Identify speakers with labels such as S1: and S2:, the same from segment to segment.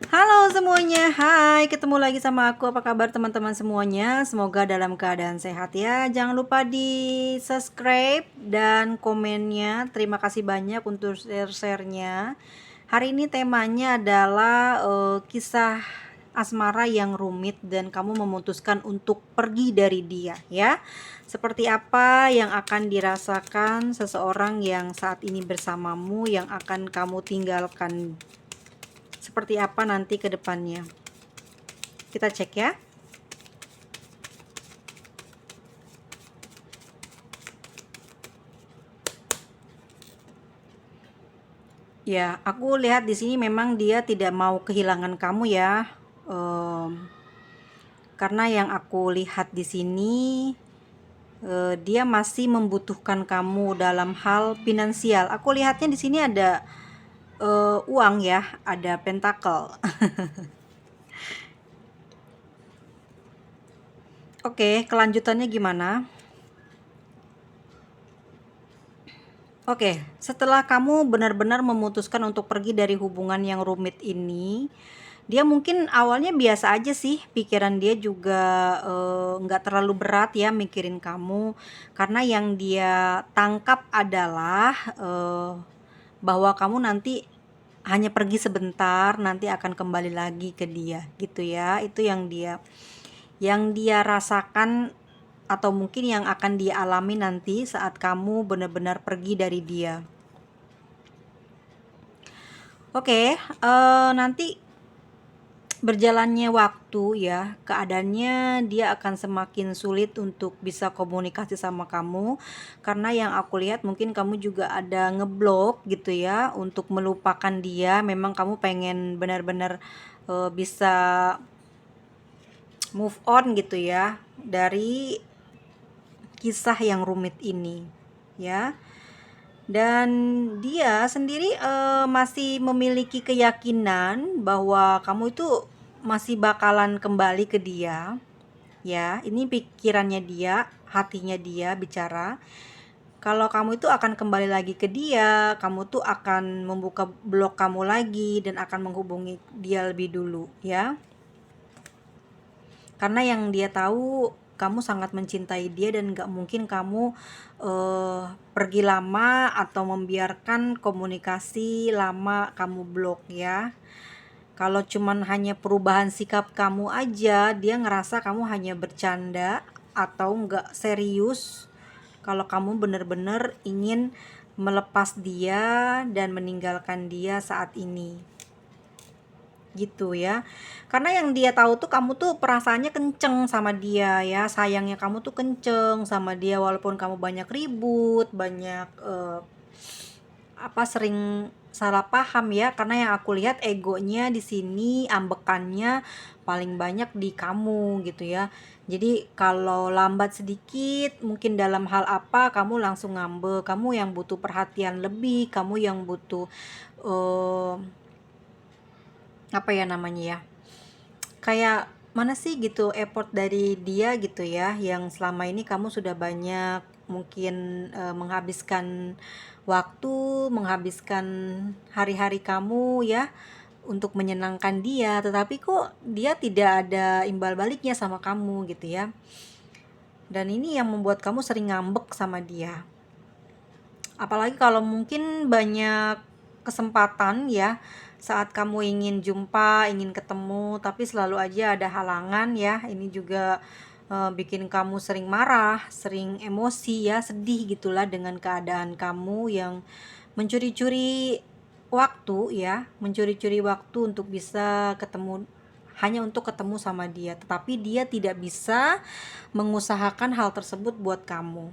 S1: Halo semuanya, hai, ketemu lagi sama aku. Apa kabar teman-teman semuanya? Semoga dalam keadaan sehat ya. Jangan lupa di subscribe dan komennya. Terima kasih banyak untuk share-sharenya. Hari ini temanya adalah kisah asmara yang rumit dan kamu memutuskan untuk pergi dari dia ya. Seperti apa yang akan dirasakan seseorang yang saat ini bersamamu, yang akan kamu tinggalkan, seperti apa nanti ke depannya. Kita cek ya. Ya, aku lihat di sini memang dia tidak mau kehilangan kamu ya. Karena yang aku lihat di sini dia masih membutuhkan kamu dalam hal finansial. Aku lihatnya di sini ada uang ya, ada pentakel. Oke, kelanjutannya gimana? Oke, setelah kamu benar-benar memutuskan untuk pergi dari hubungan yang rumit ini, dia mungkin awalnya biasa aja sih, pikiran dia juga nggak terlalu berat ya mikirin kamu, karena yang dia tangkap adalah bahwa kamu nanti hanya pergi sebentar, nanti akan kembali lagi ke dia, gitu ya. Itu yang dia rasakan atau mungkin yang akan dia alami nanti saat kamu benar-benar pergi dari dia. Oke, nanti berjalannya waktu ya, keadaannya dia akan semakin sulit untuk bisa komunikasi sama kamu, karena yang aku lihat mungkin kamu juga ada ngeblok gitu ya untuk melupakan dia. Memang kamu pengen benar-benar bisa move on gitu ya dari kisah yang rumit ini ya. Dan dia sendiri masih memiliki keyakinan bahwa kamu itu masih bakalan kembali ke dia ya. Ini pikirannya dia, hatinya dia bicara kalau kamu itu akan kembali lagi ke dia, kamu tuh akan membuka blog kamu lagi dan akan menghubungi dia lebih dulu ya. Karena yang dia tahu kamu sangat mencintai dia dan gak mungkin kamu pergi lama atau membiarkan komunikasi lama kamu blok ya. Kalau cuman hanya perubahan sikap kamu aja, dia ngerasa kamu hanya bercanda atau nggak serius. Kalau kamu benar-benar ingin melepas dia dan meninggalkan dia saat ini, gitu ya. Karena yang dia tahu tuh kamu tuh perasaannya kenceng sama dia ya, sayangnya kamu tuh kenceng sama dia walaupun kamu banyak ribut, banyak sering salah paham ya. Karena yang aku lihat egonya di sini, ambekannya paling banyak di kamu gitu ya. Jadi kalau lambat sedikit mungkin dalam hal apa kamu langsung ngambek, kamu yang butuh perhatian lebih, kamu yang butuh eh, apa ya namanya ya, kayak mana sih gitu effort dari dia gitu ya, yang selama ini kamu sudah banyak mungkin menghabiskan waktu, menghabiskan hari-hari kamu ya untuk menyenangkan dia, tetapi kok dia tidak ada imbal baliknya sama kamu gitu ya. Dan ini yang membuat kamu sering ngambek sama dia. Apalagi kalau mungkin banyak kesempatan ya saat kamu ingin jumpa, ingin ketemu, tapi selalu aja ada halangan ya. Ini juga bikin kamu sering marah, sering emosi ya, sedih gitulah dengan keadaan kamu yang mencuri-curi waktu ya, mencuri-curi waktu untuk bisa ketemu, hanya untuk ketemu sama dia, tetapi dia tidak bisa mengusahakan hal tersebut buat kamu.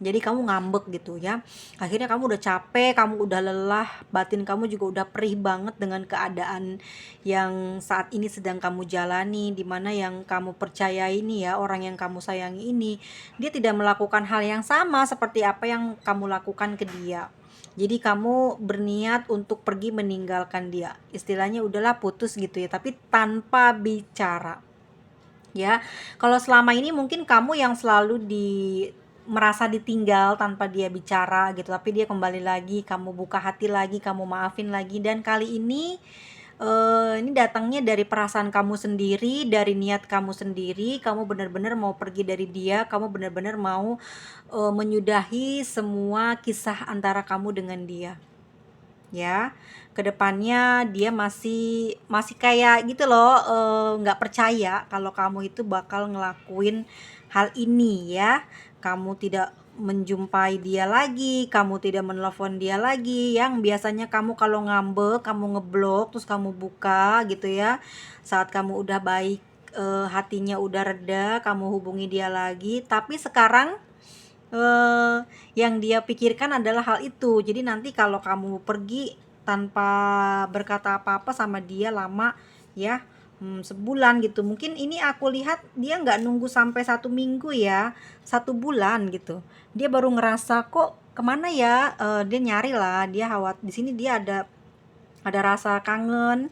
S1: Jadi kamu ngambek gitu ya. Akhirnya kamu udah capek, kamu udah lelah, batin kamu juga udah perih banget dengan keadaan yang saat ini sedang kamu jalani, dimana yang kamu percaya ini ya, orang yang kamu sayangi ini, dia tidak melakukan hal yang sama seperti apa yang kamu lakukan ke dia. Jadi kamu berniat untuk pergi meninggalkan dia. Istilahnya udahlah putus gitu ya, tapi tanpa bicara. Ya, kalau selama ini mungkin kamu yang selalu merasa ditinggal tanpa dia bicara gitu, tapi dia kembali lagi, kamu buka hati lagi, kamu maafin lagi, dan kali ini ini datangnya dari perasaan kamu sendiri, dari niat kamu sendiri, kamu benar-benar mau pergi dari dia, kamu benar-benar mau menyudahi semua kisah antara kamu dengan dia. Ya, kedepannya dia masih masih kayak gitu loh, nggak percaya kalau kamu itu bakal ngelakuin hal ini ya. Kamu tidak menjumpai dia lagi, kamu tidak menelpon dia lagi, yang biasanya kamu kalau ngambek, kamu ngeblok, terus kamu buka gitu ya. Saat kamu udah baik, hatinya udah reda, kamu hubungi dia lagi. Tapi sekarang eh, yang dia pikirkan adalah hal itu. Jadi nanti kalau kamu pergi tanpa berkata apa-apa sama dia lama ya, sebulan gitu. Mungkin ini aku lihat dia nggak nunggu sampai 1 minggu ya, 1 bulan gitu. Dia baru ngerasa kok kemana ya. Dia nyari lah, dia di sini dia ada rasa kangen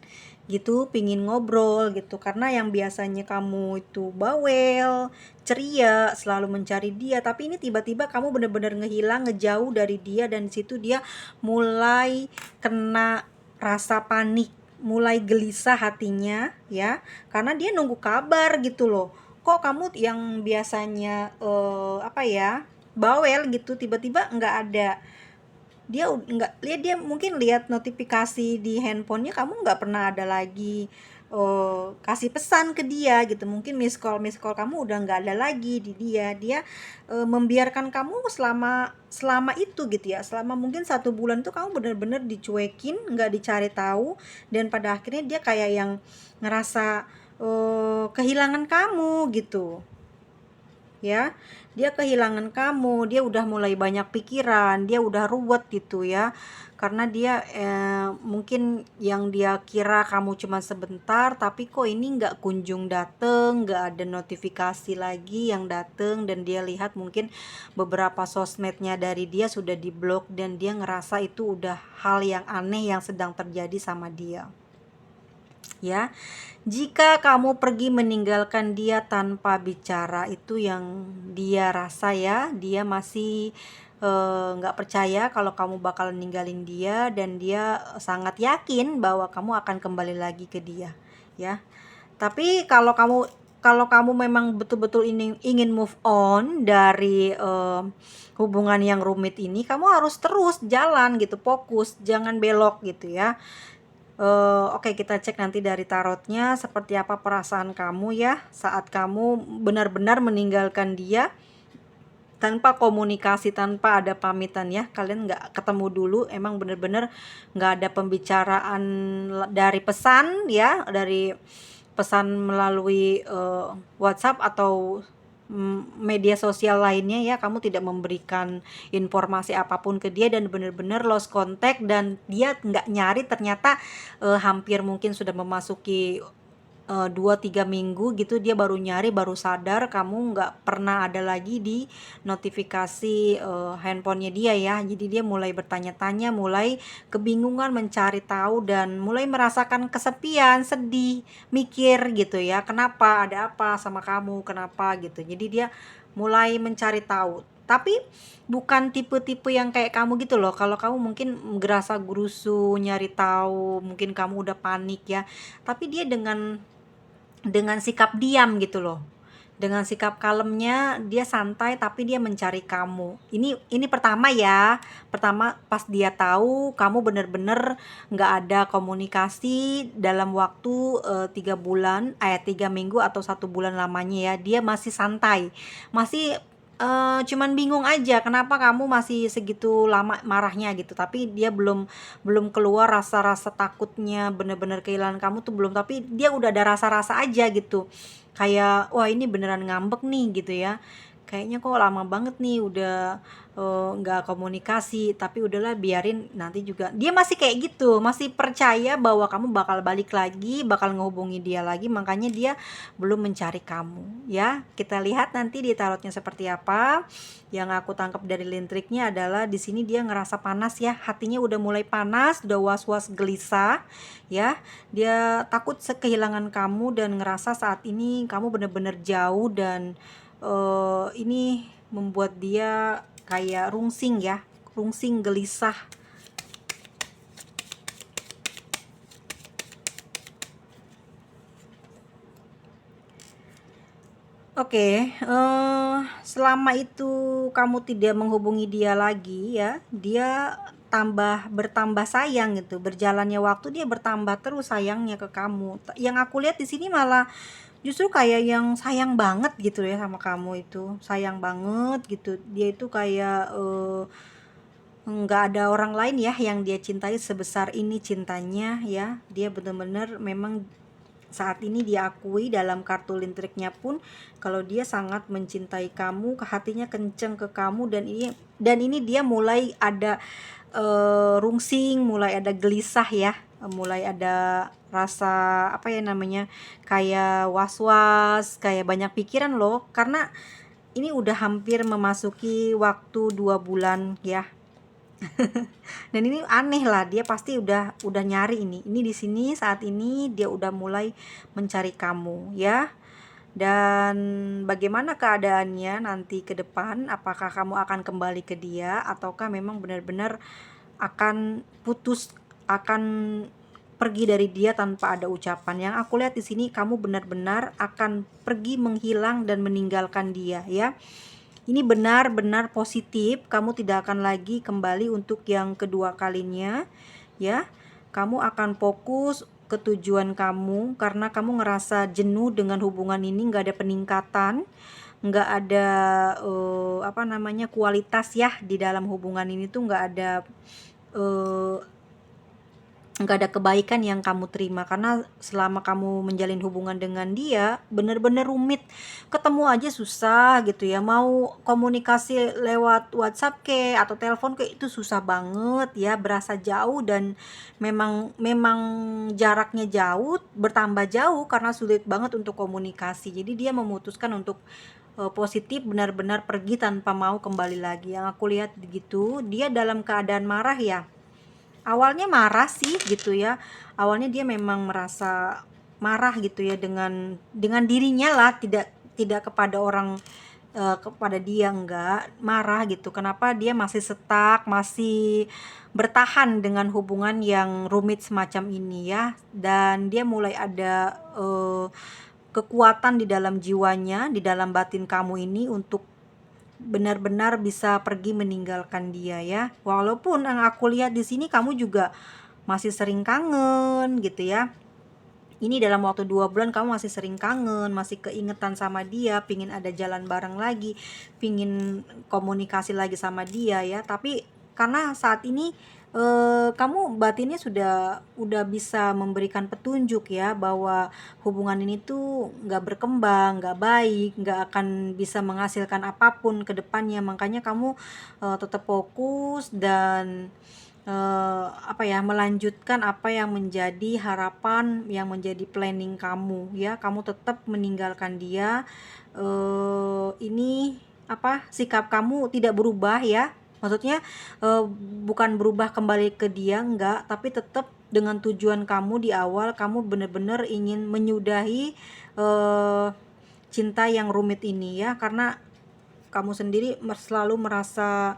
S1: gitu, pingin ngobrol gitu, karena yang biasanya kamu itu bawel, ceria, selalu mencari dia, tapi ini tiba-tiba kamu bener-bener ngehilang, ngejauh dari dia, dan di situ dia mulai kena rasa panik, mulai gelisah hatinya ya, karena dia nunggu kabar gitu loh. Kok kamu yang biasanya apa ya, bawel gitu, tiba-tiba nggak ada. Dia nggak lihat, dia mungkin lihat notifikasi di handphonenya kamu nggak pernah ada lagi kasih pesan ke dia gitu, mungkin miss call kamu udah nggak ada lagi di dia. Dia membiarkan kamu selama selama itu gitu ya, selama mungkin 1 bulan tuh kamu bener-bener dicuekin, nggak dicari tahu, dan pada akhirnya dia kayak yang ngerasa kehilangan kamu gitu ya. Dia kehilangan kamu, dia udah mulai banyak pikiran, dia udah ruwet gitu ya, karena dia mungkin yang dia kira kamu cuma sebentar, tapi kok ini nggak kunjung dateng, nggak ada notifikasi lagi yang dateng, dan dia lihat mungkin beberapa sosmednya dari dia sudah diblok, dan dia ngerasa itu udah hal yang aneh yang sedang terjadi sama dia ya. Jika kamu pergi meninggalkan dia tanpa bicara, itu yang dia rasa ya, dia masih nggak percaya kalau kamu bakal ninggalin dia, dan dia sangat yakin bahwa kamu akan kembali lagi ke dia ya. Tapi kalau kamu memang betul-betul ingin move on dari hubungan yang rumit ini, kamu harus terus jalan gitu, fokus, jangan belok gitu ya. Oke, kita cek nanti dari tarotnya seperti apa perasaan kamu ya saat kamu benar-benar meninggalkan dia tanpa komunikasi, tanpa ada pamitan ya. Kalian nggak ketemu dulu, emang bener-bener nggak ada pembicaraan dari pesan ya, dari pesan melalui WhatsApp atau media sosial lainnya ya. Kamu tidak memberikan informasi apapun ke dia, dan bener-bener lost contact, dan dia nggak nyari, ternyata hampir mungkin sudah memasuki 2-3 minggu gitu, dia baru nyari, baru sadar kamu nggak pernah ada lagi di notifikasi handphonenya dia ya. Jadi dia mulai bertanya-tanya, mulai kebingungan mencari tahu, dan mulai merasakan kesepian, sedih, mikir gitu ya, kenapa, ada apa sama kamu, kenapa gitu. Jadi dia mulai mencari tahu, tapi bukan tipe-tipe yang kayak kamu gitu loh. Kalau kamu mungkin gerasa gerusu nyari tahu, mungkin kamu udah panik ya, tapi dia dengan sikap diam gitu loh. Dengan sikap kalemnya dia santai, tapi dia mencari kamu. Ini pertama ya. Pertama pas dia tahu kamu bener-bener nggak ada komunikasi dalam waktu 3 bulan, 3 minggu atau 1 bulan lamanya ya. Dia masih santai, masih cuman bingung aja kenapa kamu masih segitu lama marahnya gitu. Tapi dia belum belum keluar rasa-rasa takutnya bener-bener kehilangan kamu tuh belum, tapi dia udah ada rasa-rasa aja gitu, kayak wah ini beneran ngambek nih gitu ya, kayaknya kok lama banget nih udah nggak komunikasi. Tapi udahlah, biarin, nanti juga dia masih kayak gitu, masih percaya bahwa kamu bakal balik lagi, bakal ngehubungi dia lagi, makanya dia belum mencari kamu ya. Kita lihat nanti di tarotnya seperti apa. Yang aku tangkap dari lintriknya adalah di sini dia ngerasa panas ya, hatinya udah mulai panas, udah was-was gelisah ya. Dia takut kehilangan kamu, dan ngerasa saat ini kamu bener-bener jauh, dan ini membuat dia kayak rungsing ya, rungsing, gelisah. Oke, selama itu kamu tidak menghubungi dia lagi ya, dia bertambah sayang gitu, berjalannya waktu dia bertambah terus sayangnya ke kamu. Yang aku lihat di sini malah justru kayak yang sayang banget gitu ya sama kamu itu, sayang banget gitu. Dia itu kayak, nggak ada orang lain ya yang dia cintai sebesar ini cintanya ya. Dia bener-bener memang saat ini diakui dalam kartu listriknya pun kalau dia sangat mencintai kamu, ke hatinya kenceng ke kamu, dan ini dia mulai ada rungsing, mulai ada gelisah ya, mulai ada rasa apa ya namanya, kayak was-was, kayak banyak pikiran loh, karena ini udah hampir memasuki waktu 2 bulan ya. Dan ini aneh lah, dia pasti udah nyari ini di sini saat ini dia udah mulai mencari kamu ya. Dan bagaimana keadaannya nanti ke depan, apakah kamu akan kembali ke dia ataukah memang benar-benar akan putus, akan pergi dari dia tanpa ada ucapan. Yang aku lihat di sini kamu benar-benar akan pergi, menghilang dan meninggalkan dia ya. Ini benar-benar positif, kamu tidak akan lagi kembali untuk yang kedua kalinya ya. Kamu akan fokus ke tujuan kamu karena kamu ngerasa jenuh dengan hubungan ini, nggak ada peningkatan, nggak ada apa namanya, kualitas ya di dalam hubungan ini tuh eh, nggak ada kebaikan yang kamu terima karena selama kamu menjalin hubungan dengan dia bener-bener rumit, ketemu aja susah gitu ya, mau komunikasi lewat WhatsApp ke atau telepon ke itu susah banget ya, berasa jauh dan memang jaraknya jauh, bertambah jauh karena sulit banget untuk komunikasi. Jadi dia memutuskan untuk positif, benar-benar pergi tanpa mau kembali lagi. Yang aku lihat begitu, dia dalam keadaan marah ya. Awalnya marah sih gitu ya, awalnya dia memang merasa marah gitu ya dengan dirinya lah, tidak kepada orang, kepada dia enggak, marah gitu. Kenapa dia masih stuck, masih bertahan dengan hubungan yang rumit semacam ini ya, dan dia mulai ada, kekuatan di dalam jiwanya, di dalam batin kamu ini untuk benar-benar bisa pergi meninggalkan dia ya. Walaupun yang aku lihat di sini kamu juga masih sering kangen gitu ya. Ini dalam waktu 2 bulan kamu masih sering kangen, masih keingetan sama dia, pingin ada jalan bareng lagi, pingin komunikasi lagi sama dia ya. Tapi karena saat ini kamu batinnya udah bisa memberikan petunjuk ya bahwa hubungan ini tuh nggak berkembang, nggak baik, nggak akan bisa menghasilkan apapun ke depannya. Makanya kamu tetap fokus dan apa ya, melanjutkan apa yang menjadi harapan, yang menjadi planning kamu ya. Kamu tetap meninggalkan dia, ini apa, sikap kamu tidak berubah ya, maksudnya bukan berubah kembali ke dia enggak, tapi tetap dengan tujuan kamu di awal, kamu benar-benar ingin menyudahi cinta yang rumit ini ya, karena kamu sendiri selalu merasa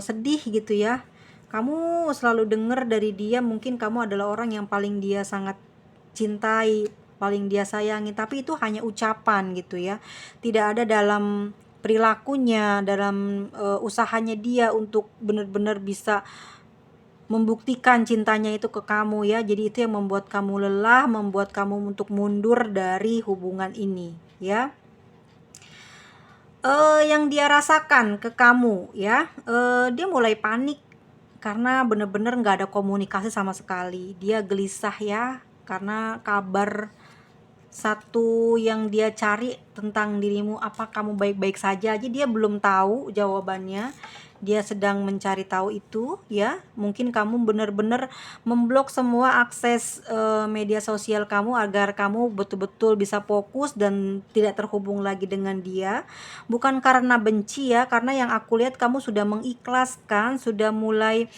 S1: sedih gitu ya. Kamu selalu dengar dari dia, mungkin kamu adalah orang yang paling dia sangat cintai, paling dia sayangi, tapi itu hanya ucapan gitu ya. Tidak ada dalam perilakunya, dalam usahanya dia untuk benar-benar bisa membuktikan cintanya itu ke kamu ya. Jadi itu yang membuat kamu lelah, membuat kamu untuk mundur dari hubungan ini ya. Yang dia rasakan ke kamu ya, dia mulai panik karena bener-bener nggak ada komunikasi sama sekali. Dia gelisah ya karena kabar satu yang dia cari tentang dirimu, apa kamu baik-baik saja aja dia belum tahu jawabannya. Dia sedang mencari tahu itu ya. Mungkin kamu benar-benar memblok semua akses media sosial kamu agar kamu betul-betul bisa fokus dan tidak terhubung lagi dengan dia. Bukan karena benci ya, karena yang aku lihat kamu sudah mengikhlaskan, sudah mulai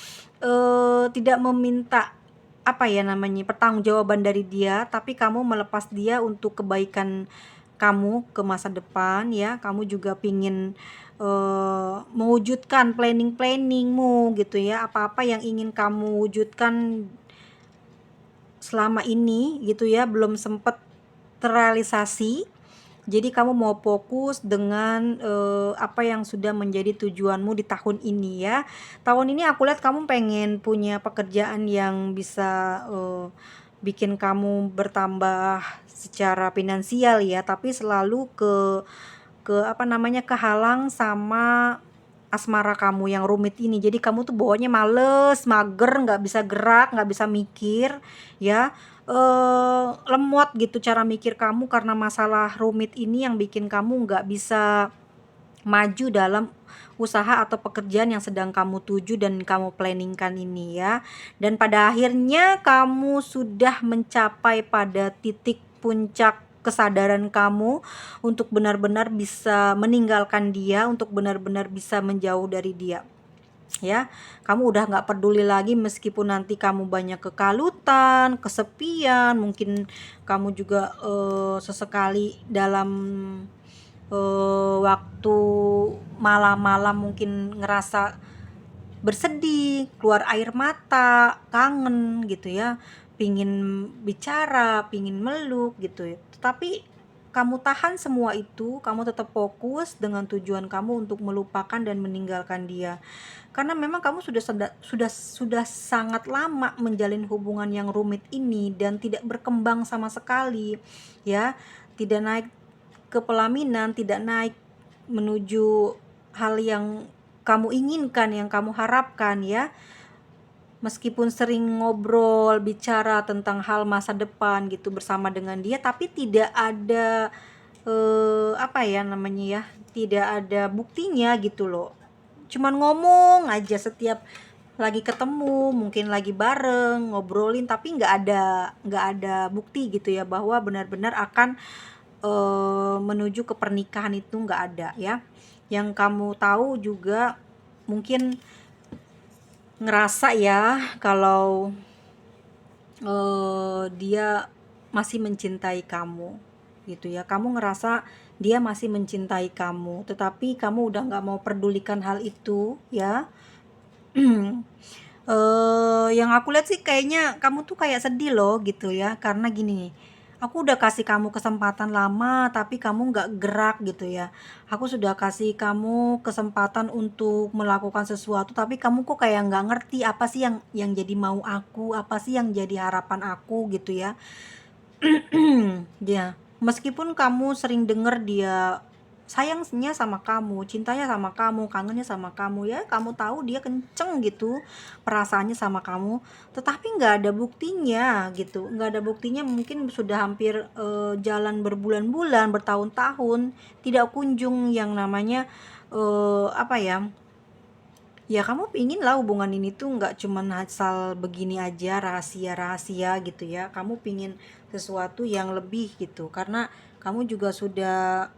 S1: tidak meminta apa ya namanya, pertanggungjawaban dari dia, tapi kamu melepas dia untuk kebaikan kamu ke masa depan ya. Kamu juga pingin mewujudkan planningmu gitu ya, apa-apa yang ingin kamu wujudkan selama ini gitu ya belum sempat terrealisasi. Jadi kamu mau fokus dengan apa yang sudah menjadi tujuanmu di tahun ini ya. Tahun ini aku lihat kamu pengen punya pekerjaan yang bisa bikin kamu bertambah secara finansial ya, tapi selalu ke apa namanya, kehalang sama asmara kamu yang rumit ini. Jadi kamu tuh bawaannya males, mager, nggak bisa gerak, nggak bisa mikir, ya, lemot gitu cara mikir kamu karena masalah rumit ini yang bikin kamu nggak bisa maju dalam usaha atau pekerjaan yang sedang kamu tuju dan kamu planningkan ini ya. Dan pada akhirnya kamu sudah mencapai pada titik puncak kesadaran kamu untuk benar-benar bisa meninggalkan dia, untuk benar-benar bisa menjauh dari dia ya. Kamu udah nggak peduli lagi meskipun nanti kamu banyak kekalutan, kesepian, mungkin kamu juga sesekali dalam waktu malam-malam mungkin ngerasa bersedih, keluar air mata, kangen gitu ya, pingin bicara, pingin meluk gitu ya. Tetapi kamu tahan semua itu, kamu tetap fokus dengan tujuan kamu untuk melupakan dan meninggalkan dia. Karena memang kamu sudah sangat lama menjalin hubungan yang rumit ini dan tidak berkembang sama sekali, ya. Tidak naik ke pelaminan, tidak naik menuju hal yang kamu inginkan, yang kamu harapkan ya. Meskipun sering ngobrol, bicara tentang hal masa depan gitu bersama dengan dia, tapi tidak ada apa ya namanya ya, tidak ada buktinya gitu loh. Cuman ngomong aja setiap lagi ketemu, mungkin lagi bareng ngobrolin, tapi nggak ada bukti gitu ya bahwa benar-benar akan menuju ke pernikahan, itu nggak ada ya. Yang kamu tahu juga mungkin ngerasa ya kalau dia masih mencintai kamu gitu ya. Kamu ngerasa dia masih mencintai kamu, tetapi kamu udah nggak mau pedulikan hal itu ya. Yang aku lihat sih kayaknya kamu tuh kayak sedih loh gitu ya, karena gini, aku udah kasih kamu kesempatan lama tapi kamu nggak gerak gitu ya. Aku sudah kasih kamu kesempatan untuk melakukan sesuatu tapi kamu kok kayak nggak ngerti apa sih yang jadi mau aku, apa sih yang jadi harapan aku gitu ya. Ya, meskipun kamu sering denger dia sayangnya sama kamu, cintanya sama kamu, kangennya sama kamu ya, kamu tahu dia kenceng gitu perasaannya sama kamu, tetapi nggak ada buktinya gitu, nggak ada buktinya. Mungkin sudah hampir jalan berbulan-bulan, bertahun-tahun, tidak kunjung yang namanya apa ya, ya kamu pingin lah hubungan ini tuh nggak cuman asal begini aja rahasia-rahasia gitu ya. Kamu pingin sesuatu yang lebih gitu, karena kamu juga sudah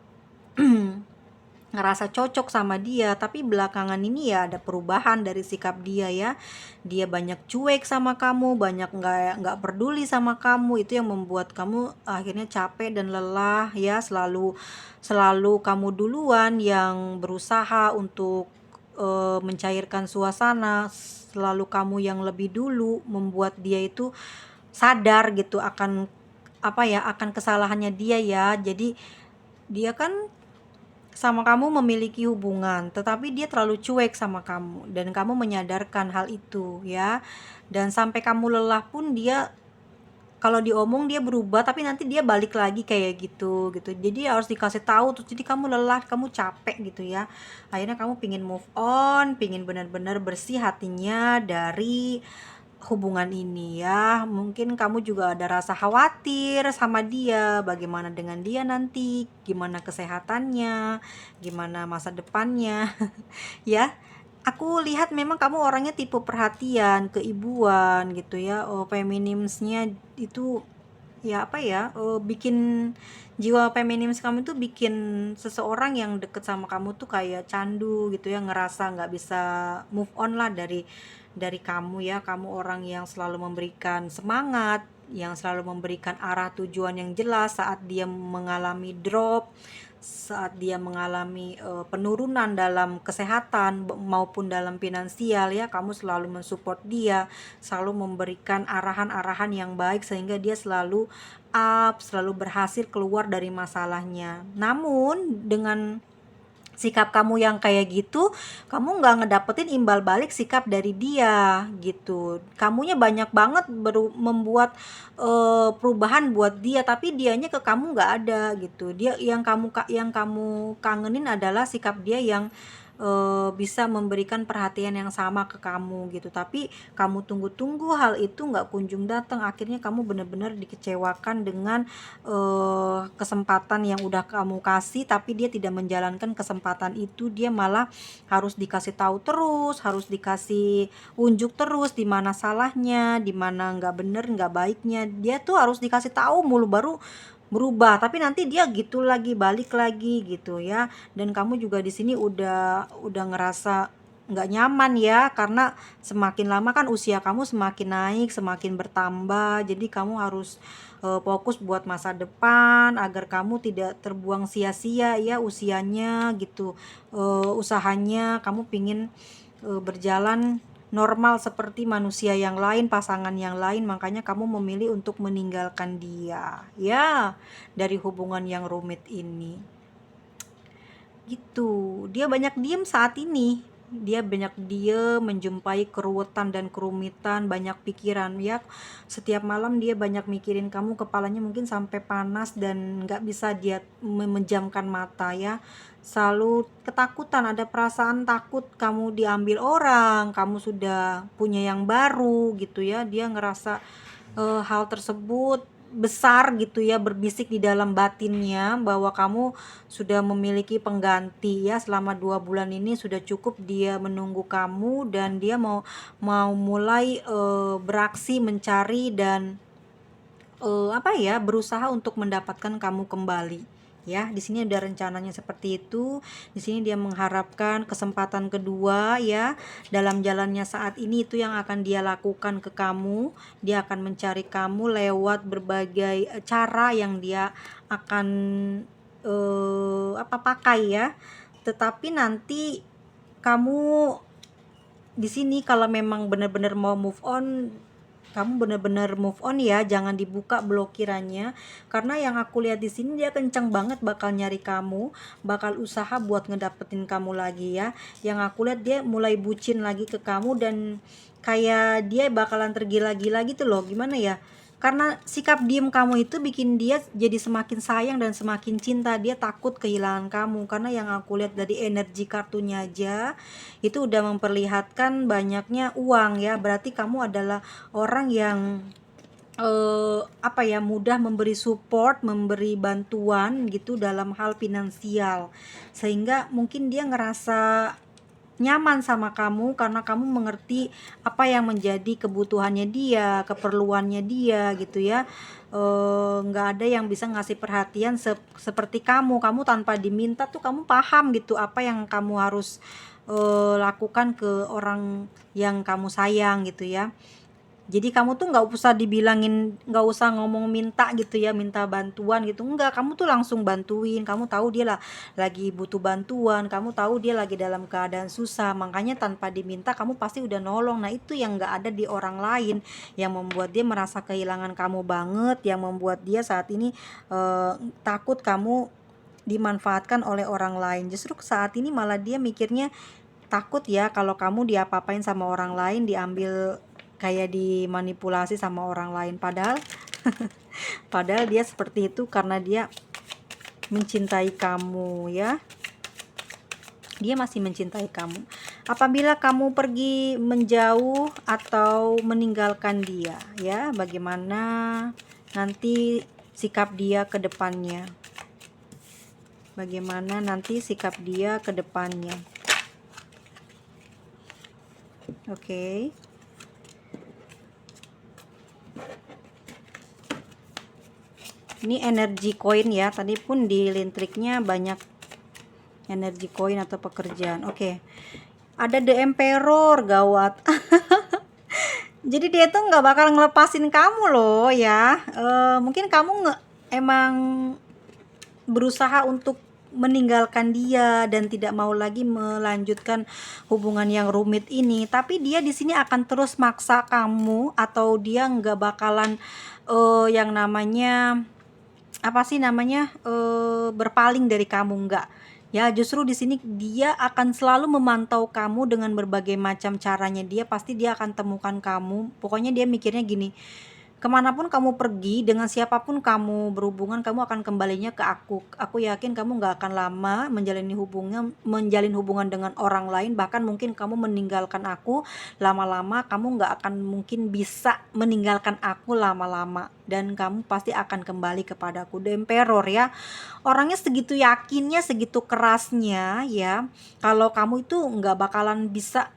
S1: ngerasa cocok sama dia, tapi belakangan ini ya ada perubahan dari sikap dia ya. Dia banyak cuek sama kamu, banyak nggak peduli sama kamu. Itu yang membuat kamu akhirnya capek dan lelah ya. Selalu selalu kamu duluan yang berusaha untuk mencairkan suasana, selalu kamu yang lebih dulu membuat dia itu sadar gitu akan apa ya, akan kesalahannya dia ya. Jadi dia kan sama kamu memiliki hubungan, tetapi dia terlalu cuek sama kamu dan kamu menyadarkan hal itu ya. Dan sampai kamu lelah pun dia kalau diomong dia berubah, tapi nanti dia balik lagi kayak gitu gitu. Jadi harus dikasih tahu tuh. Jadi kamu lelah, kamu capek gitu ya. Akhirnya kamu pingin move on, pingin benar-benar bersih hatinya dari hubungan ini ya. Mungkin kamu juga ada rasa khawatir sama dia, bagaimana dengan dia nanti, gimana kesehatannya, gimana masa depannya. Ya, aku lihat memang kamu orangnya tipe perhatian, keibuan gitu ya. Oh, feminismenya itu ya apa ya, bikin jiwa feminis kamu tuh bikin seseorang yang deket sama kamu tuh kayak candu gitu ya, ngerasa nggak bisa move on lah dari kamu ya. Kamu orang yang selalu memberikan semangat, yang selalu memberikan arah tujuan yang jelas saat dia mengalami drop, saat dia mengalami penurunan dalam kesehatan maupun dalam finansial ya. Kamu selalu mensupport dia, selalu memberikan arahan-arahan yang baik sehingga dia selalu up, selalu berhasil keluar dari masalahnya. Namun dengan sikap kamu yang kayak gitu, kamu nggak ngedapetin imbal balik sikap dari dia gitu. Kamunya banyak banget membuat perubahan buat dia, tapi dianya ke kamu nggak ada gitu. Dia yang kamu kangenin adalah sikap dia yang bisa memberikan perhatian yang sama ke kamu gitu. Tapi kamu tunggu-tunggu hal itu nggak kunjung datang, akhirnya kamu benar-benar dikecewakan dengan kesempatan yang udah kamu kasih, tapi dia tidak menjalankan kesempatan itu. Dia malah harus dikasih tahu terus, harus dikasih unjuk terus di mana salahnya, di mana nggak bener, nggak baiknya. Dia tuh harus dikasih tahu mulu baru berubah, tapi nanti dia gitu lagi, balik lagi gitu ya. Dan kamu juga di sini udah ngerasa nggak nyaman ya, karena semakin lama kan usia kamu semakin naik, semakin bertambah. Jadi kamu harus fokus buat masa depan agar kamu tidak terbuang sia-sia ya usianya gitu. Usahanya kamu pingin berjalan normal seperti manusia yang lain, pasangan yang lain, makanya kamu memilih untuk meninggalkan dia ya, dari hubungan yang rumit ini gitu. Dia banyak diem saat ini, dia banyak diem, menjumpai keruwetan dan kerumitan, banyak pikiran ya. Setiap malam dia banyak mikirin kamu, kepalanya mungkin sampai panas dan nggak bisa dia memejamkan mata ya. Selalu ketakutan, ada perasaan takut kamu diambil orang, kamu sudah punya yang baru gitu ya. Dia ngerasa hal tersebut besar gitu ya, berbisik di dalam batinnya bahwa kamu sudah memiliki pengganti ya. Selama 2 bulan ini sudah cukup dia menunggu kamu, dan dia mau mulai beraksi mencari dan berusaha untuk mendapatkan kamu kembali ya. Di sini ada rencananya seperti itu. Di sini dia mengharapkan kesempatan kedua ya dalam jalannya saat ini. Itu yang akan dia lakukan ke kamu. Dia akan mencari kamu lewat berbagai cara yang dia akan pakai ya. Tetapi nanti kamu di sini kalau memang benar-benar mau move on, kamu benar-benar move on ya, jangan dibuka blokirannya. Karena yang aku lihat di sini dia kenceng banget bakal nyari kamu, bakal usaha buat ngedapetin kamu lagi ya. Yang aku lihat dia mulai bucin lagi ke kamu, dan kayak dia bakalan tergila-gila gitu loh. Gimana ya, karena sikap diem kamu itu bikin dia jadi semakin sayang dan semakin cinta. Dia takut kehilangan kamu, karena yang aku lihat dari energi kartunya aja itu udah memperlihatkan banyaknya uang ya. Berarti kamu adalah orang yang mudah memberi support, memberi bantuan gitu dalam hal finansial, sehingga mungkin dia ngerasa nyaman sama kamu karena kamu mengerti apa yang menjadi kebutuhannya dia, keperluannya dia gitu ya. Nggak ada yang bisa ngasih perhatian seperti kamu tanpa diminta tuh kamu paham gitu apa yang kamu harus lakukan ke orang yang kamu sayang gitu ya. Jadi kamu tuh nggak usah dibilangin, nggak usah ngomong minta gitu ya, minta bantuan gitu, enggak. Kamu tuh langsung bantuin. Kamu tahu dia lah lagi butuh bantuan, kamu tahu dia lagi dalam keadaan susah, makanya tanpa diminta kamu pasti udah nolong. Nah itu yang nggak ada di orang lain, yang membuat dia merasa kehilangan kamu banget, yang membuat dia saat ini takut kamu dimanfaatkan oleh orang lain. Justru saat ini malah dia mikirnya takut ya kalau kamu diapa-apain sama orang lain, diambil kayak dimanipulasi sama orang lain. Padahal dia seperti itu karena dia mencintai kamu ya. Dia masih mencintai kamu. Apabila kamu pergi menjauh atau meninggalkan dia ya, bagaimana nanti sikap dia ke depannya? Bagaimana nanti sikap dia ke depannya? Oke. Ini energi koin ya, tadi pun di lintriknya banyak energi koin atau pekerjaan. Oke. Ada The Emperor, gawat. Jadi dia tuh nggak bakal ngelepasin kamu loh ya. Mungkin kamu emang berusaha untuk meninggalkan dia dan tidak mau lagi melanjutkan hubungan yang rumit ini, tapi dia di sini akan terus maksa kamu, atau dia nggak bakalan yang namanya apa sih namanya, berpaling dari kamu, enggak. Ya, justru di sini dia akan selalu memantau kamu dengan berbagai macam caranya. Dia pasti dia akan temukan kamu. Pokoknya dia mikirnya gini, kemanapun kamu pergi, dengan siapapun kamu berhubungan, kamu akan kembalinya ke aku. Aku yakin kamu nggak akan lama menjalin hubungan dengan orang lain. Bahkan mungkin kamu meninggalkan aku lama-lama, kamu nggak akan mungkin bisa meninggalkan aku lama-lama. Dan kamu pasti akan kembali kepadaku. The Emperor ya, orangnya segitu yakinnya, segitu kerasnya ya, kalau kamu itu nggak bakalan bisa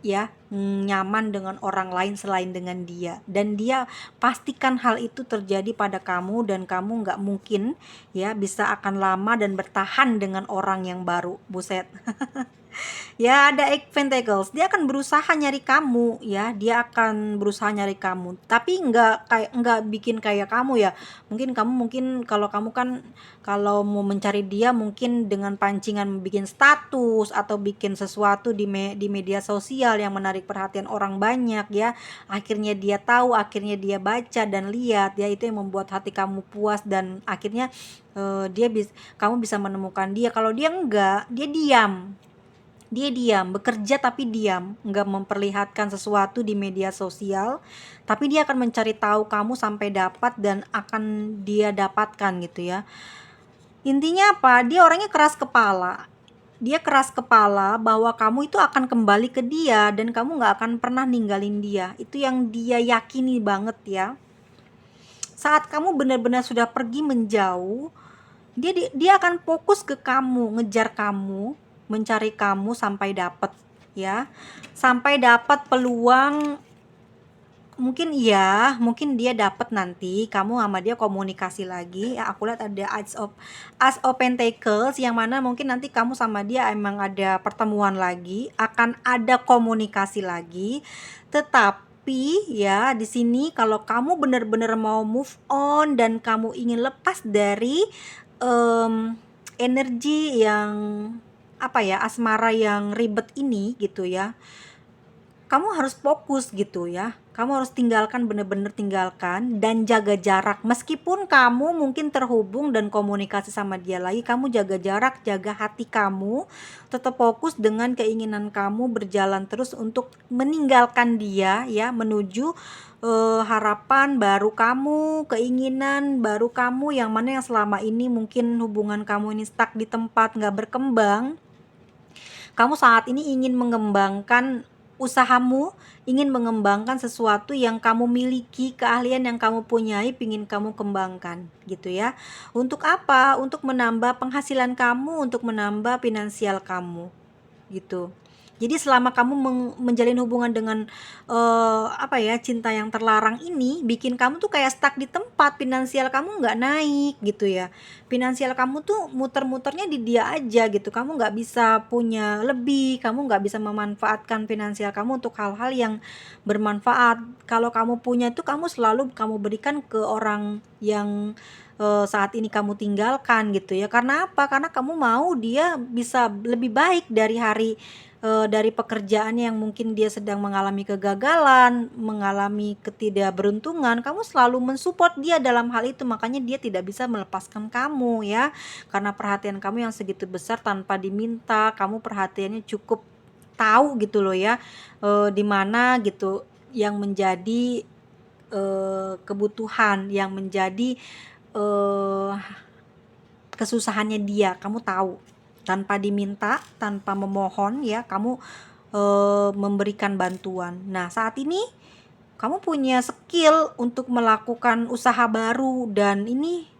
S1: ya nyaman dengan orang lain selain dengan dia, dan dia pastikan hal itu terjadi pada kamu, dan kamu nggak mungkin ya bisa akan lama dan bertahan dengan orang yang baru. Buset. Ya, ada Eight Pentacles, dia akan berusaha nyari kamu ya, dia akan berusaha nyari kamu, tapi nggak bikin kayak kamu ya. Mungkin kalau kamu kan, kalau mau mencari dia mungkin dengan pancingan bikin status atau bikin sesuatu di media sosial yang menarik perhatian orang banyak ya. Akhirnya dia tahu, akhirnya dia baca dan lihat ya, itu yang membuat hati kamu puas, dan akhirnya kamu bisa menemukan dia. Kalau dia enggak, dia diam, bekerja tapi diam, nggak memperlihatkan sesuatu di media sosial, tapi dia akan mencari tahu kamu sampai dapat, dan akan dia dapatkan gitu ya. Intinya apa? Dia orangnya keras kepala. Dia keras kepala bahwa kamu itu akan kembali ke dia, dan kamu nggak akan pernah ninggalin dia. Itu yang dia yakini banget ya. Saat kamu benar-benar sudah pergi menjauh, dia akan fokus ke kamu, ngejar kamu, mencari kamu sampai dapat ya. Sampai dapat peluang, mungkin dia dapat nanti kamu sama dia komunikasi lagi ya. Aku lihat ada As of Pentacles, yang mana mungkin nanti kamu sama dia emang ada pertemuan lagi, akan ada komunikasi lagi. Tetapi ya di sini kalau kamu benar-benar mau move on dan kamu ingin lepas dari energi yang asmara yang ribet ini gitu ya, kamu harus fokus gitu ya. Kamu harus bener-bener tinggalkan dan jaga jarak. Meskipun kamu mungkin terhubung dan komunikasi sama dia lagi, kamu jaga jarak, jaga hati kamu, tetap fokus dengan keinginan kamu berjalan terus untuk meninggalkan dia ya, menuju harapan baru kamu, keinginan baru kamu, yang mana yang selama ini mungkin hubungan kamu ini stuck di tempat, nggak berkembang. Kamu saat ini ingin mengembangkan usahamu, ingin mengembangkan sesuatu yang kamu miliki, keahlian yang kamu punyai, ingin kamu kembangkan gitu ya. Untuk apa? Untuk menambah penghasilan kamu, untuk menambah finansial kamu gitu. Jadi selama kamu menjalin hubungan dengan cinta yang terlarang ini, bikin kamu tuh kayak stuck di tempat, finansial kamu nggak naik gitu ya. Finansial kamu tuh muter-muternya di dia aja gitu. Kamu nggak bisa punya lebih, kamu nggak bisa memanfaatkan finansial kamu untuk hal-hal yang bermanfaat. Kalau kamu punya itu kamu kamu berikan ke orang yang saat ini kamu tinggalkan gitu ya. Karena apa? Karena kamu mau dia bisa lebih baik dari pekerjaan yang mungkin dia sedang mengalami kegagalan, mengalami ketidakberuntungan. Kamu selalu mensupport dia dalam hal itu, makanya dia tidak bisa melepaskan kamu ya. Karena perhatian kamu yang segitu besar tanpa diminta, kamu perhatiannya cukup tahu gitu loh ya, di mana gitu yang menjadi kebutuhan, yang menjadi kesusahannya dia, kamu tahu. Tanpa diminta, tanpa memohon ya, kamu memberikan bantuan. Nah, saat ini kamu punya skill untuk melakukan usaha baru, dan ini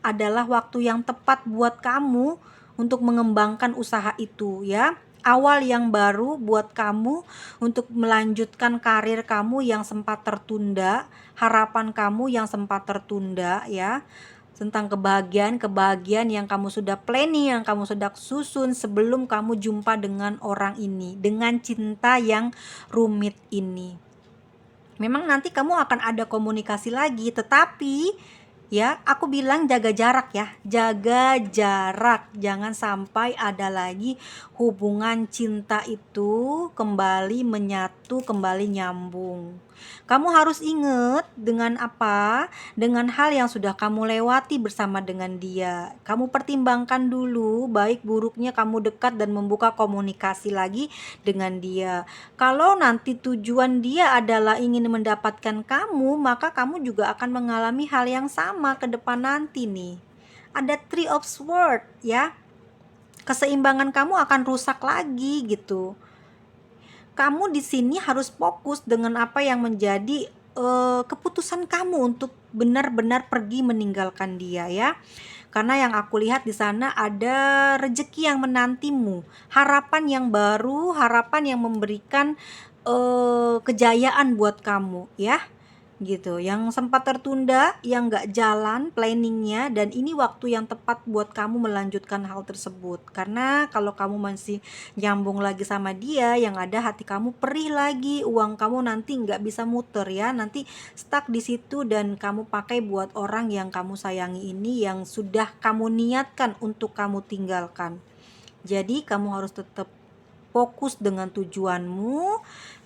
S1: adalah waktu yang tepat buat kamu untuk mengembangkan usaha itu ya. Awal yang baru buat kamu untuk melanjutkan karir kamu yang sempat tertunda, harapan kamu yang sempat tertunda ya, tentang kebahagiaan yang kamu sudah planning, yang kamu sudah susun sebelum kamu jumpa dengan orang ini, dengan cinta yang rumit ini. Memang nanti kamu akan ada komunikasi lagi, tetapi ya, aku bilang jaga jarak ya. Jaga jarak. Jangan sampai ada lagi hubungan cinta itu kembali menyatu, kembali nyambung. Kamu harus ingat dengan apa? Dengan hal yang sudah kamu lewati bersama dengan dia. Kamu pertimbangkan dulu baik buruknya kamu dekat dan membuka komunikasi lagi dengan dia. Kalau nanti tujuan dia adalah ingin mendapatkan kamu, maka kamu juga akan mengalami hal yang sama ke depan nanti nih. Ada Three of Swords ya. Keseimbangan kamu akan rusak lagi gitu. Kamu di sini harus fokus dengan apa yang menjadi keputusan kamu untuk benar-benar pergi meninggalkan dia ya. Karena yang aku lihat di sana ada rezeki yang menantimu, harapan yang baru, harapan yang memberikan kejayaan buat kamu ya. Gitu, yang sempat tertunda, yang nggak jalan planningnya, dan ini waktu yang tepat buat kamu melanjutkan hal tersebut. Karena kalau kamu masih nyambung lagi sama dia, yang ada hati kamu perih lagi, uang kamu nanti nggak bisa muter ya, nanti stuck di situ dan kamu pakai buat orang yang kamu sayangi ini, yang sudah kamu niatkan untuk kamu tinggalkan. Jadi kamu harus tetap fokus dengan tujuanmu.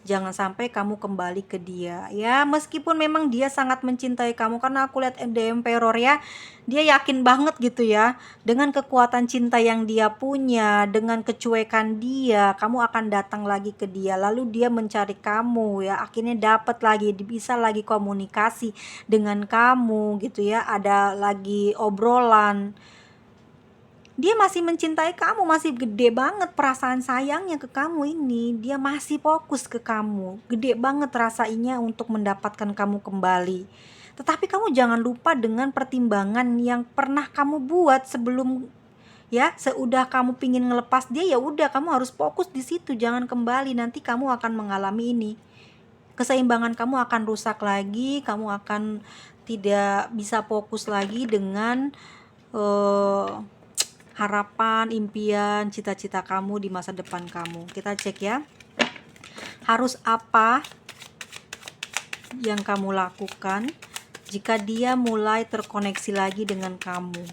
S1: Jangan sampai kamu kembali ke dia ya, meskipun memang dia sangat mencintai kamu. Karena aku lihat The Emperor ya, dia yakin banget gitu ya, dengan kekuatan cinta yang dia punya, dengan kecuekan dia, kamu akan datang lagi ke dia, lalu dia mencari kamu ya, akhirnya dapat lagi, bisa lagi komunikasi dengan kamu gitu ya, ada lagi obrolan. Dia masih mencintai kamu, masih gede banget perasaan sayangnya ke kamu ini. Dia masih fokus ke kamu, gede banget rasanya untuk mendapatkan kamu kembali. Tetapi kamu jangan lupa dengan pertimbangan yang pernah kamu buat sebelum ya, seudah kamu pingin ngelepas dia, ya udah kamu harus fokus di situ, jangan kembali. Nanti kamu akan mengalami ini, keseimbangan kamu akan rusak lagi, kamu akan tidak bisa fokus lagi dengan harapan, impian, cita-cita kamu di masa depan kamu. Kita cek ya, harus apa yang kamu lakukan jika dia mulai terkoneksi lagi dengan kamu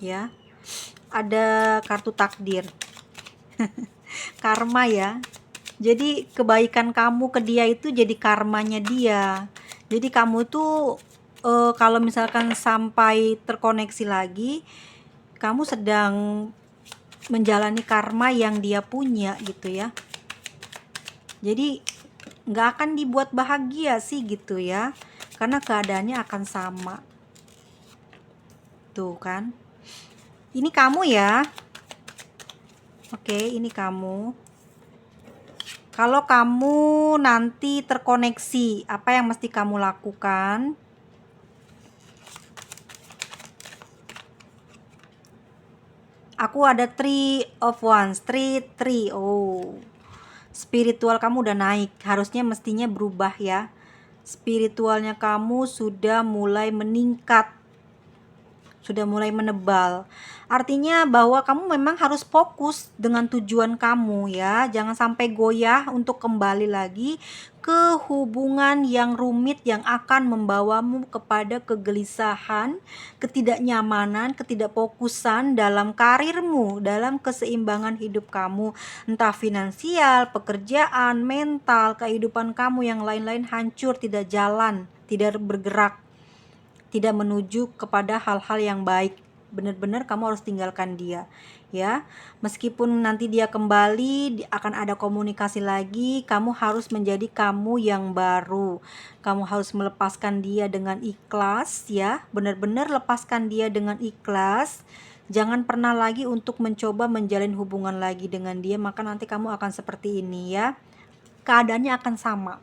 S1: ya. Ada kartu takdir karma ya. Jadi kebaikan kamu ke dia itu jadi karmanya dia. Jadi kamu tuh kalau misalkan sampai terkoneksi lagi, kamu sedang menjalani karma yang dia punya gitu ya. Jadi nggak akan dibuat bahagia sih gitu ya, karena keadaannya akan sama. Tuh kan, ini kamu ya. Oke, ini kamu. Kalau kamu nanti terkoneksi, apa yang mesti kamu lakukan? Aku ada Three of Wands, three. Oh, spiritual kamu udah naik, harusnya mestinya berubah ya. Spiritualnya kamu sudah mulai meningkat, sudah mulai menebal. Artinya bahwa kamu memang harus fokus dengan tujuan kamu ya. Jangan sampai goyah untuk kembali lagi ke hubungan yang rumit yang akan membawamu kepada kegelisahan, ketidaknyamanan, ketidakfokusan dalam karirmu, dalam keseimbangan hidup kamu, entah finansial, pekerjaan, mental, kehidupan kamu yang lain-lain hancur, tidak jalan, tidak bergerak, tidak menuju kepada hal-hal yang baik. Benar-benar kamu harus tinggalkan dia ya. Meskipun nanti dia kembali, akan ada komunikasi lagi, kamu harus menjadi kamu yang baru. Kamu harus melepaskan dia dengan ikhlas ya, benar-benar lepaskan dia dengan ikhlas. Jangan pernah lagi untuk mencoba menjalin hubungan lagi dengan dia, maka nanti kamu akan seperti ini ya, keadaannya akan sama.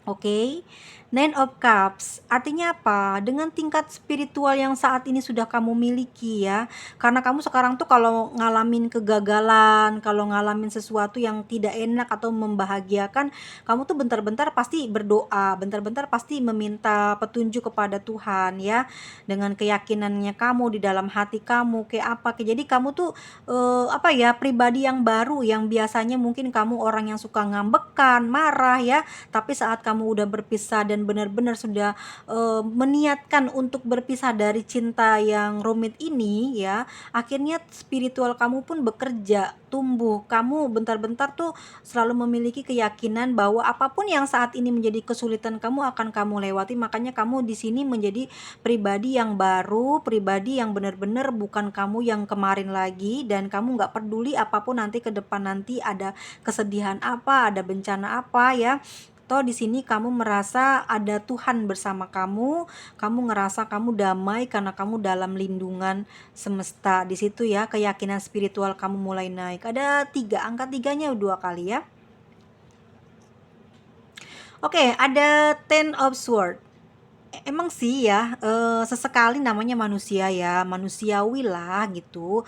S1: Oke, Nine of Cups artinya apa? Dengan tingkat spiritual yang saat ini sudah kamu miliki ya, karena kamu sekarang tuh kalau ngalamin kegagalan, kalau ngalamin sesuatu yang tidak enak atau membahagiakan, kamu tuh bentar-bentar pasti berdoa, bentar-bentar pasti meminta petunjuk kepada Tuhan ya, dengan keyakinannya kamu di dalam hati kamu kayak apa. Jadi kamu tuh apa ya, pribadi yang baru yang biasanya mungkin kamu orang yang suka ngambekan, marah ya, tapi saat kamu udah berpisah dan benar-benar sudah meniatkan untuk berpisah dari cinta yang rumit ini ya, akhirnya spiritual kamu pun bekerja, tumbuh. Kamu bentar-bentar tuh selalu memiliki keyakinan bahwa apapun yang saat ini menjadi kesulitan kamu akan kamu lewati. Makanya kamu di sini menjadi pribadi yang baru, pribadi yang benar-benar bukan kamu yang kemarin lagi, dan kamu nggak peduli apapun nanti ke depan, nanti ada kesedihan apa, ada bencana apa ya. Toh di sini kamu merasa ada Tuhan bersama kamu ngerasa kamu damai karena kamu dalam lindungan semesta. Di situ ya keyakinan spiritual kamu mulai naik. Ada 3, angka 3-nya 2 kali ya. Oke, ada Ten of Sword. Emang sih ya, sesekali namanya manusia ya, manusiawi lah gitu.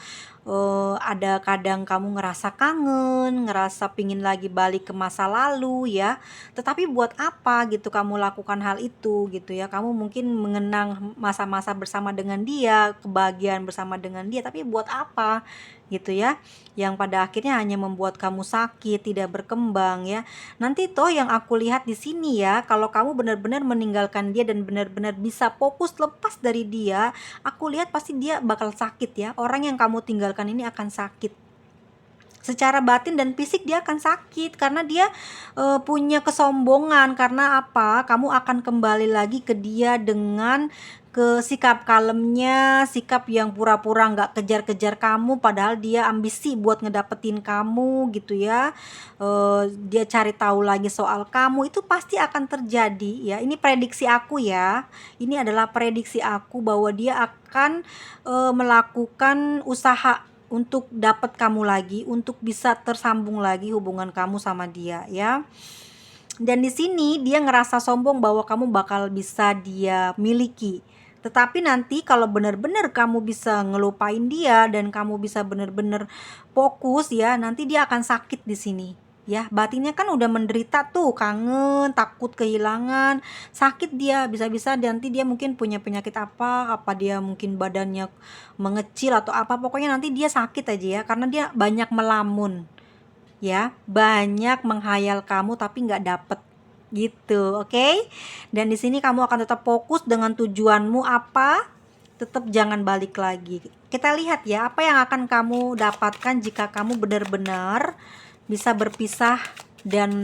S1: Ada kadang kamu ngerasa kangen, ngerasa pingin lagi balik ke masa lalu ya. Tetapi buat apa gitu kamu lakukan hal itu gitu ya. Kamu mungkin mengenang masa-masa bersama dengan dia, kebahagiaan bersama dengan dia, tapi buat apa gitu ya. Yang pada akhirnya hanya membuat kamu sakit, tidak berkembang ya. Nanti toh yang aku lihat di sini ya, kalau kamu benar-benar meninggalkan dia dan benar-benar bisa fokus lepas dari dia, aku lihat pasti dia bakal sakit ya. Orang yang kamu tinggalkan ini akan sakit. Secara batin dan fisik dia akan sakit karena dia punya kesombongan. Karena apa? Kamu akan kembali lagi ke dia dengan ke sikap kalemnya, sikap yang pura-pura nggak kejar-kejar kamu padahal dia ambisi buat ngedapetin kamu gitu ya. Dia cari tahu lagi soal kamu, itu pasti akan terjadi ya. Ini prediksi aku ya. Ini adalah prediksi aku bahwa dia akan melakukan usaha untuk dapat kamu lagi, untuk bisa tersambung lagi hubungan kamu sama dia ya. Dan di sini dia ngerasa sombong bahwa kamu bakal bisa dia miliki. Tetapi nanti kalau benar-benar kamu bisa ngelupain dia dan kamu bisa benar-benar fokus ya, nanti dia akan sakit di sini. Ya, batinnya kan udah menderita tuh, kangen, takut kehilangan, sakit dia, bisa-bisa nanti dia mungkin punya penyakit apa dia mungkin badannya mengecil atau apa, pokoknya nanti dia sakit aja ya, karena dia banyak melamun ya, banyak menghayal kamu tapi nggak dapet gitu, oke? Dan di sini kamu akan tetap fokus dengan tujuanmu apa, tetap jangan balik lagi. Kita lihat ya apa yang akan kamu dapatkan jika kamu benar-benar bisa berpisah dan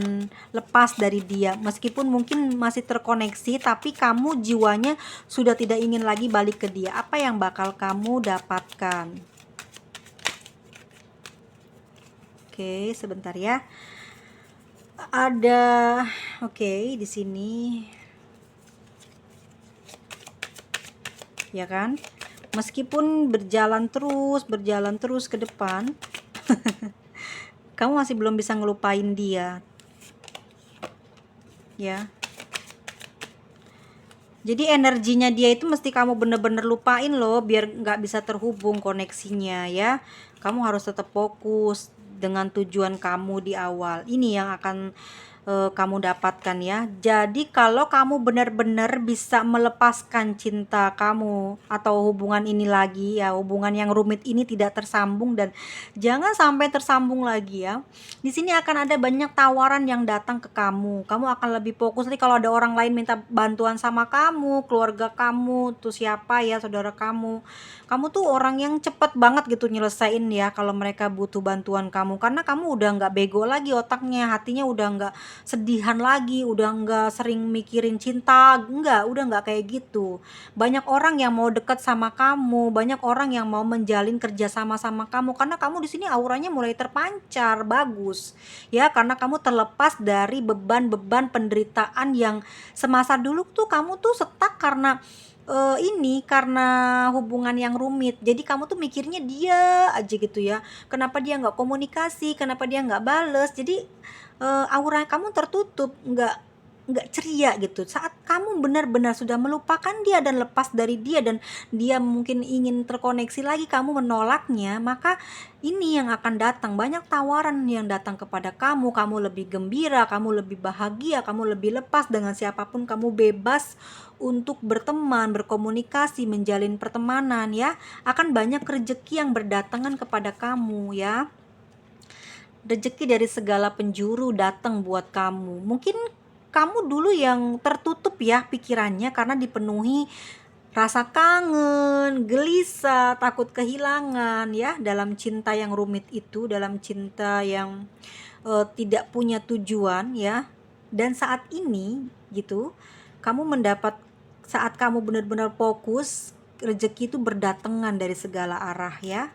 S1: lepas dari dia. Meskipun mungkin masih terkoneksi, tapi kamu jiwanya sudah tidak ingin lagi balik ke dia. Apa yang bakal kamu dapatkan? Oke, sebentar ya. Ada oke di sini ya kan. Meskipun berjalan terus ke depan, kamu masih belum bisa ngelupain dia. Ya. Jadi energinya dia itu mesti kamu bener-bener lupain loh, biar nggak bisa terhubung koneksinya ya. Kamu harus tetap fokus dengan tujuan kamu di awal. Ini yang akan kamu dapatkan ya. Jadi kalau kamu benar-benar bisa melepaskan cinta kamu atau hubungan ini lagi ya, hubungan yang rumit ini tidak tersambung dan jangan sampai tersambung lagi ya. Di sini akan ada banyak tawaran yang datang ke kamu. Kamu akan lebih fokus nih kalau ada orang lain minta bantuan sama kamu, keluarga kamu, tuh siapa ya, saudara kamu. Kamu tuh orang yang cepet banget gitu nyelesain ya kalau mereka butuh bantuan kamu, karena kamu udah nggak bego lagi otaknya, hatinya udah nggak sedihan lagi, udah nggak sering mikirin cinta, udah nggak kayak gitu. Banyak orang yang mau deket sama kamu, banyak orang yang mau menjalin kerja sama kamu, karena kamu di sini auranya mulai terpancar bagus ya, karena kamu terlepas dari beban-beban penderitaan yang semasa dulu tuh kamu tuh setak karena ini karena hubungan yang rumit. Jadi kamu tuh mikirnya dia aja gitu ya. Kenapa dia nggak komunikasi? Kenapa dia nggak bales? Jadi aura kamu tertutup, nggak ceria gitu. Saat kamu benar-benar sudah melupakan dia dan lepas dari dia, dan dia mungkin ingin terkoneksi lagi, kamu menolaknya, maka ini yang akan datang, banyak tawaran yang datang kepada kamu. Kamu lebih gembira, kamu lebih bahagia, kamu lebih lepas dengan siapapun, kamu bebas untuk berteman, berkomunikasi, menjalin pertemanan ya. Akan banyak rezeki yang berdatangan kepada kamu ya. Rezeki dari segala penjuru datang buat kamu. Mungkin kamu dulu yang tertutup ya pikirannya karena dipenuhi rasa kangen, gelisah, takut kehilangan ya, dalam cinta yang rumit itu, dalam cinta yang tidak punya tujuan ya. Dan saat ini gitu, kamu mendapat, saat kamu benar-benar fokus, rezeki itu berdatangan dari segala arah ya.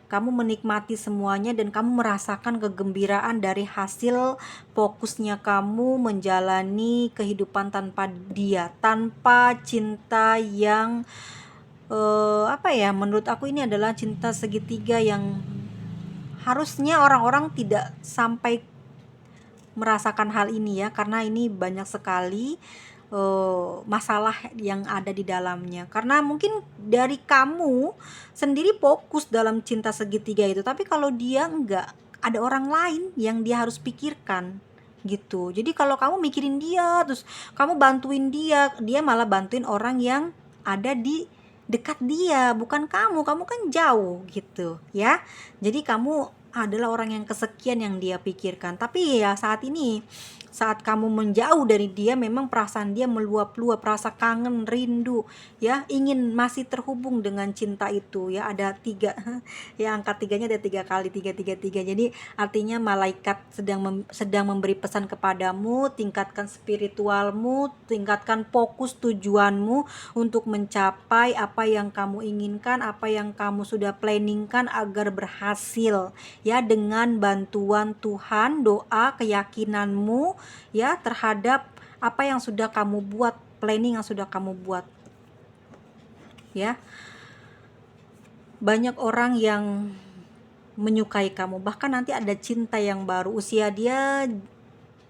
S1: Kamu menikmati semuanya dan kamu merasakan kegembiraan dari hasil fokusnya kamu menjalani kehidupan tanpa dia, tanpa cinta yang menurut aku ini adalah cinta segitiga yang harusnya orang-orang tidak sampai merasakan hal ini ya, karena ini banyak sekali masalah yang ada di dalamnya. Karena mungkin dari kamu sendiri fokus dalam cinta segitiga itu, tapi kalau dia enggak, ada orang lain yang dia harus pikirkan gitu. Jadi kalau kamu mikirin dia, terus kamu bantuin dia, dia malah bantuin orang yang ada di dekat dia, bukan kamu kan jauh gitu ya. Jadi kamu adalah orang yang kesekian yang dia pikirkan. Tapi ya saat ini, saat kamu menjauh dari dia, memang perasaan dia meluap-luap, rasa kangen, rindu ya, ingin masih terhubung dengan cinta itu ya. Ada 3 ya, angka 3-nya ada 3 kali, 333. Jadi artinya malaikat sedang memberi pesan kepadamu, tingkatkan spiritualmu, tingkatkan fokus tujuanmu untuk mencapai apa yang kamu inginkan, apa yang kamu sudah planningkan agar berhasil ya, dengan bantuan Tuhan, doa, keyakinanmu ya terhadap apa yang sudah kamu buat, planning yang sudah kamu buat ya. Banyak orang yang menyukai kamu, bahkan nanti ada cinta yang baru, usia dia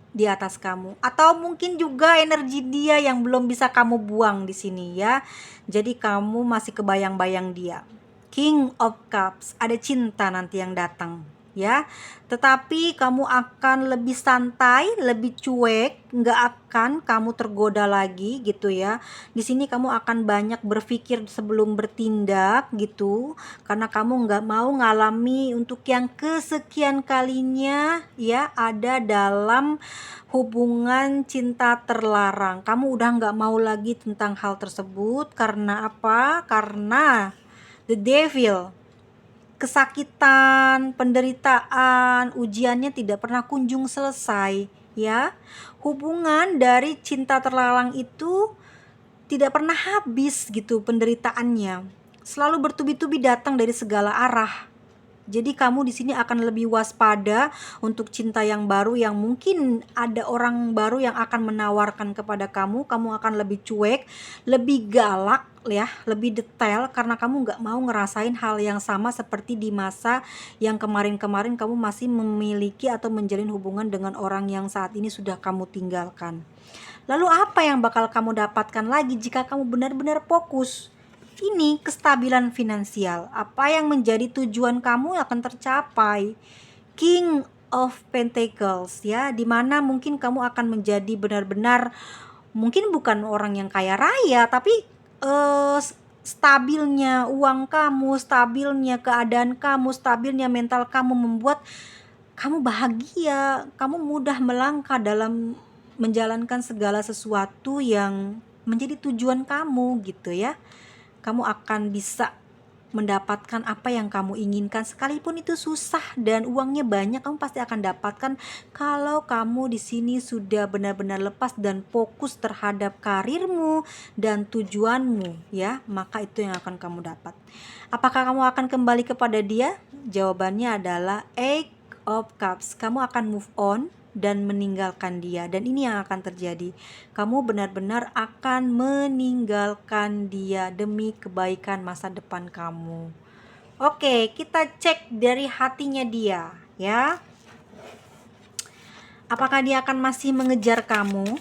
S1: di atas kamu, atau mungkin juga energi dia yang belum bisa kamu buang di sini ya. Jadi kamu masih kebayang-bayang dia. King of Cups, ada cinta nanti yang datang ya. Tetapi kamu akan lebih santai, lebih cuek, nggak akan kamu tergoda lagi gitu ya. Di sini kamu akan banyak berpikir sebelum bertindak gitu, karena kamu nggak mau ngalami untuk yang kesekian kalinya ya ada dalam hubungan cinta terlarang. Kamu udah nggak mau lagi tentang hal tersebut. Karena apa? Karena the devil, kesakitan, penderitaan, ujiannya tidak pernah kunjung selesai ya. Hubungan dari cinta terlarang itu tidak pernah habis gitu penderitaannya. Selalu bertubi-tubi datang dari segala arah. Jadi kamu di sini akan lebih waspada untuk cinta yang baru, yang mungkin ada orang baru yang akan menawarkan kepada kamu. Kamu akan lebih cuek, lebih galak ya, lebih detail, karena kamu nggak mau ngerasain hal yang sama seperti di masa yang kemarin-kemarin kamu masih memiliki atau menjalin hubungan dengan orang yang saat ini sudah kamu tinggalkan. Lalu apa yang bakal kamu dapatkan lagi jika kamu benar-benar fokus? Ini kestabilan finansial. Apa yang menjadi tujuan kamu akan tercapai. King of Pentacles ya, dimana mungkin kamu akan menjadi benar-benar, mungkin bukan orang yang kaya raya, tapi stabilnya uang kamu, stabilnya keadaan kamu, stabilnya mental kamu membuat kamu bahagia. Kamu mudah melangkah dalam menjalankan segala sesuatu yang menjadi tujuan kamu gitu ya. Kamu akan bisa mendapatkan apa yang kamu inginkan, sekalipun itu susah dan uangnya banyak, kamu pasti akan dapatkan kalau kamu di sini sudah benar-benar lepas dan fokus terhadap karirmu dan tujuanmu ya, maka itu yang akan kamu dapat. Apakah kamu akan kembali kepada dia? Jawabannya adalah Eight of Cups. Kamu akan move on dan meninggalkan dia, dan ini yang akan terjadi. Kamu benar-benar akan meninggalkan dia demi kebaikan masa depan kamu. Oke, kita cek dari hatinya dia ya. Apakah dia akan masih mengejar kamu?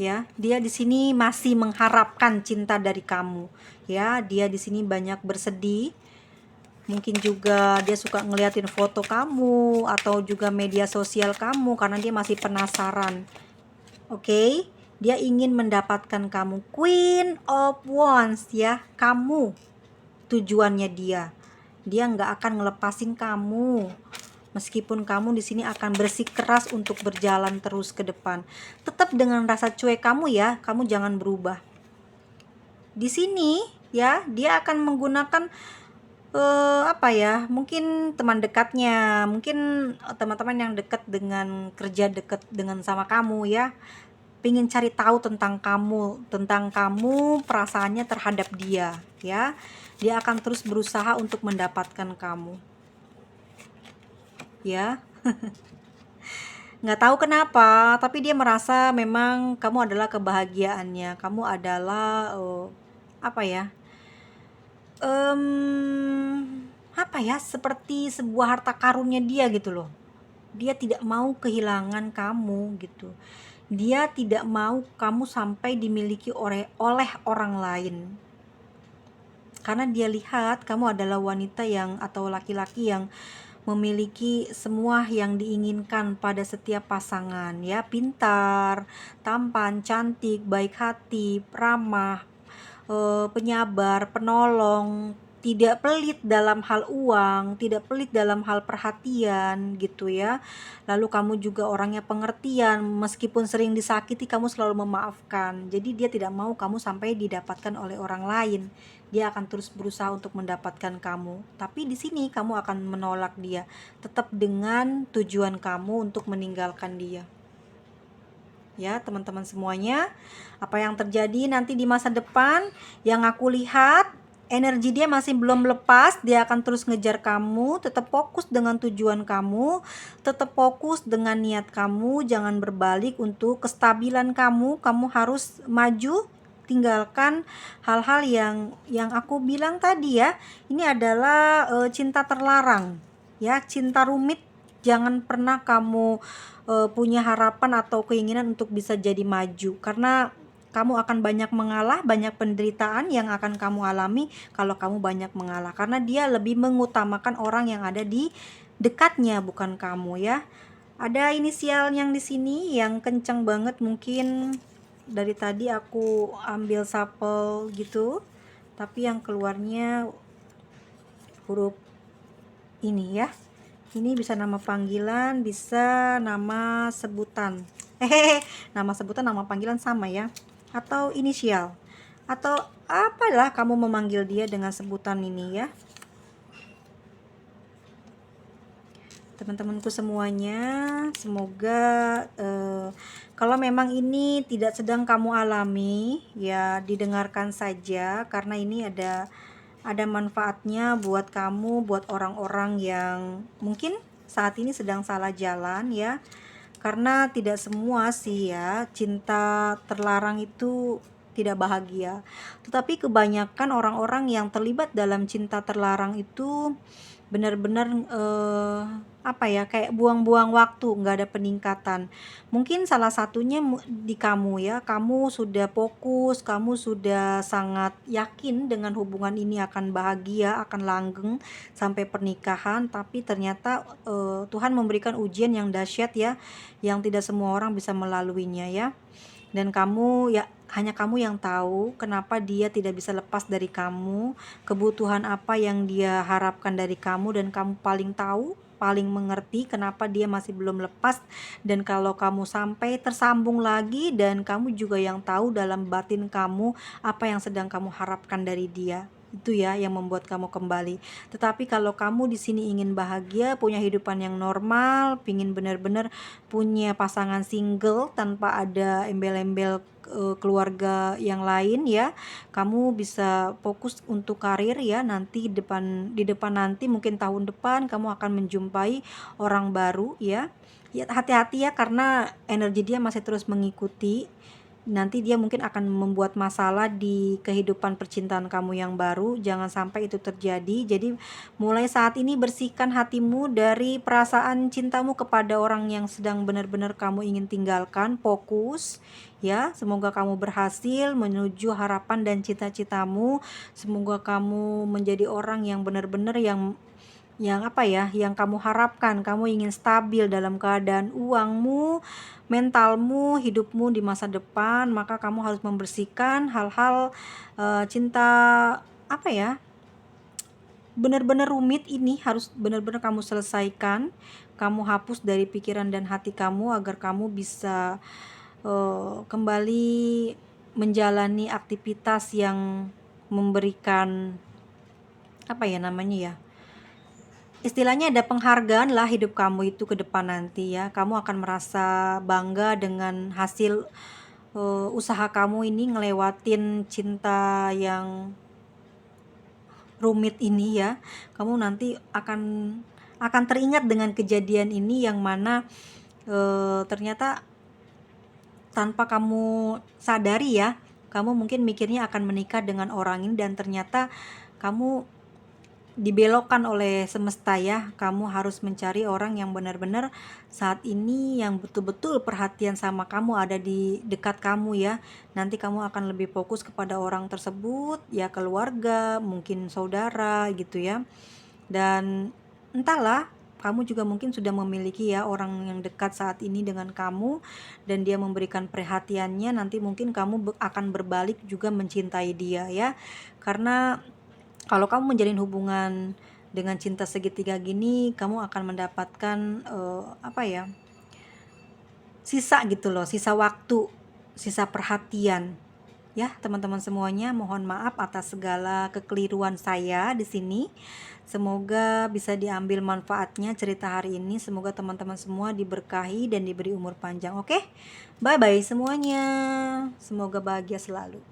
S1: ya. Dia di sini masih mengharapkan cinta dari kamu, ya. Dia di sini banyak bersedih. Mungkin juga dia suka ngeliatin foto kamu atau juga media sosial kamu karena dia masih penasaran. Oke, dia ingin mendapatkan kamu. Queen of Wands, ya. Kamu tujuannya dia. Dia nggak akan ngelepasin kamu. Meskipun kamu di sini akan bersikeras untuk berjalan terus ke depan. Tetap dengan rasa cuek kamu ya, kamu jangan berubah. Di sini ya, dia akan menggunakan mungkin teman dekatnya, mungkin teman-teman yang dekat dengan kerja dekat dengan sama kamu ya, pengen cari tahu tentang kamu, perasaannya terhadap dia ya. Dia akan terus berusaha untuk mendapatkan kamu ya. Nggak tahu kenapa, tapi dia merasa memang kamu adalah kebahagiaannya, kamu adalah apa ya seperti sebuah harta karunnya dia gitu loh. Dia tidak mau kehilangan kamu gitu. Dia tidak mau kamu sampai dimiliki oleh orang lain. Karena dia lihat kamu adalah wanita yang atau laki-laki yang memiliki semua yang diinginkan pada setiap pasangan ya, pintar, tampan, cantik, baik hati, ramah, penyabar, penolong, tidak pelit dalam hal uang, tidak pelit dalam hal perhatian gitu ya. Lalu kamu juga orangnya pengertian, meskipun sering disakiti kamu selalu memaafkan. Jadi dia tidak mau kamu sampai didapatkan oleh orang lain. Dia akan terus berusaha untuk mendapatkan kamu. Tapi di sini kamu akan menolak dia, tetap dengan tujuan kamu untuk meninggalkan dia. Ya teman-teman semuanya, apa yang terjadi nanti di masa depan yang aku lihat, energi dia masih belum lepas. Dia akan terus ngejar kamu. Tetap fokus dengan tujuan kamu, tetap fokus dengan niat kamu, jangan berbalik. Untuk kestabilan kamu harus maju. Tinggalkan hal-hal yang aku bilang tadi ya. Ini adalah cinta terlarang ya, cinta rumit. Jangan pernah kamu punya harapan atau keinginan untuk bisa jadi maju, karena kamu akan banyak mengalah, banyak penderitaan yang akan kamu alami kalau kamu banyak mengalah, karena dia lebih mengutamakan orang yang ada di dekatnya, bukan kamu ya. Ada inisial yang di sini yang kenceng banget, mungkin dari tadi aku ambil sampel gitu, tapi yang keluarnya huruf ini ya. Ini bisa nama panggilan, bisa nama sebutan. Nama sebutan, nama panggilan sama ya. Atau inisial. Atau apalah kamu memanggil dia dengan sebutan ini ya. Teman-temanku semuanya, semoga kalau memang ini tidak sedang kamu alami, ya didengarkan saja, karena ini ada manfaatnya buat kamu, buat orang-orang yang mungkin saat ini sedang salah jalan ya. Karena tidak semua sih ya, cinta terlarang itu tidak bahagia. Tetapi kebanyakan orang-orang yang terlibat dalam cinta terlarang itu benar-benar kayak buang-buang waktu, nggak ada peningkatan. Mungkin salah satunya di kamu ya, kamu sudah fokus, kamu sudah sangat yakin dengan hubungan ini akan bahagia, akan langgeng sampai pernikahan, tapi ternyata Tuhan memberikan ujian yang dahsyat ya, yang tidak semua orang bisa melaluinya ya. Dan kamu ya, hanya kamu yang tahu kenapa dia tidak bisa lepas dari kamu, kebutuhan apa yang dia harapkan dari kamu, dan kamu paling tahu, paling mengerti kenapa dia masih belum lepas. Dan kalau kamu sampai tersambung lagi, dan kamu juga yang tahu dalam batin kamu apa yang sedang kamu harapkan dari dia. Itu ya yang membuat kamu kembali. Tetapi kalau kamu di sini ingin bahagia, punya hidupan yang normal, pingin benar-benar punya pasangan single tanpa ada embel-embel keluarga yang lain ya, kamu bisa fokus untuk karir ya. Nanti di depan nanti mungkin tahun depan kamu akan menjumpai orang baru ya. Ya hati-hati ya, karena energi dia masih terus mengikuti. nanti dia mungkin akan membuat masalah di kehidupan percintaan kamu yang baru. Jangan sampai itu terjadi. Jadi mulai saat ini bersihkan hatimu dari perasaan cintamu kepada orang yang sedang benar-benar kamu ingin tinggalkan. Fokus ya, semoga kamu berhasil menuju harapan dan cita-citamu. Semoga kamu menjadi orang yang benar-benar yang apa ya, yang kamu harapkan. Kamu ingin stabil dalam keadaan uangmu, mentalmu, hidupmu di masa depan, maka kamu harus membersihkan hal-hal cinta apa ya, benar-benar rumit ini harus benar-benar kamu selesaikan. Kamu hapus dari pikiran dan hati kamu agar kamu bisa kembali menjalani aktivitas yang memberikan apa ya namanya ya, istilahnya ada penghargaan lah hidup kamu itu ke depan nanti ya. Kamu akan merasa bangga dengan hasil usaha kamu ini ngelewatin cinta yang rumit ini ya. Kamu nanti akan teringat dengan kejadian ini yang mana ternyata tanpa kamu sadari ya, kamu mungkin mikirnya akan menikah dengan orang ini dan ternyata kamu dibelokkan oleh semesta ya. Kamu harus mencari orang yang benar-benar saat ini yang betul-betul perhatian sama kamu, ada di dekat kamu ya. Nanti kamu akan lebih fokus kepada orang tersebut ya, keluarga, mungkin saudara gitu ya. Dan entahlah, kamu juga mungkin sudah memiliki ya orang yang dekat saat ini dengan kamu dan dia memberikan perhatiannya. Nanti mungkin kamu akan berbalik juga mencintai dia ya. Karena kalau kamu menjalin hubungan dengan cinta segitiga gini, kamu akan mendapatkan apa ya, sisa gitu loh, sisa waktu, sisa perhatian. Ya, teman-teman semuanya, mohon maaf atas segala kekeliruan saya di sini. Semoga bisa diambil manfaatnya cerita hari ini. Semoga teman-teman semua diberkahi dan diberi umur panjang. Oke? Bye-bye semuanya. Semoga bahagia selalu.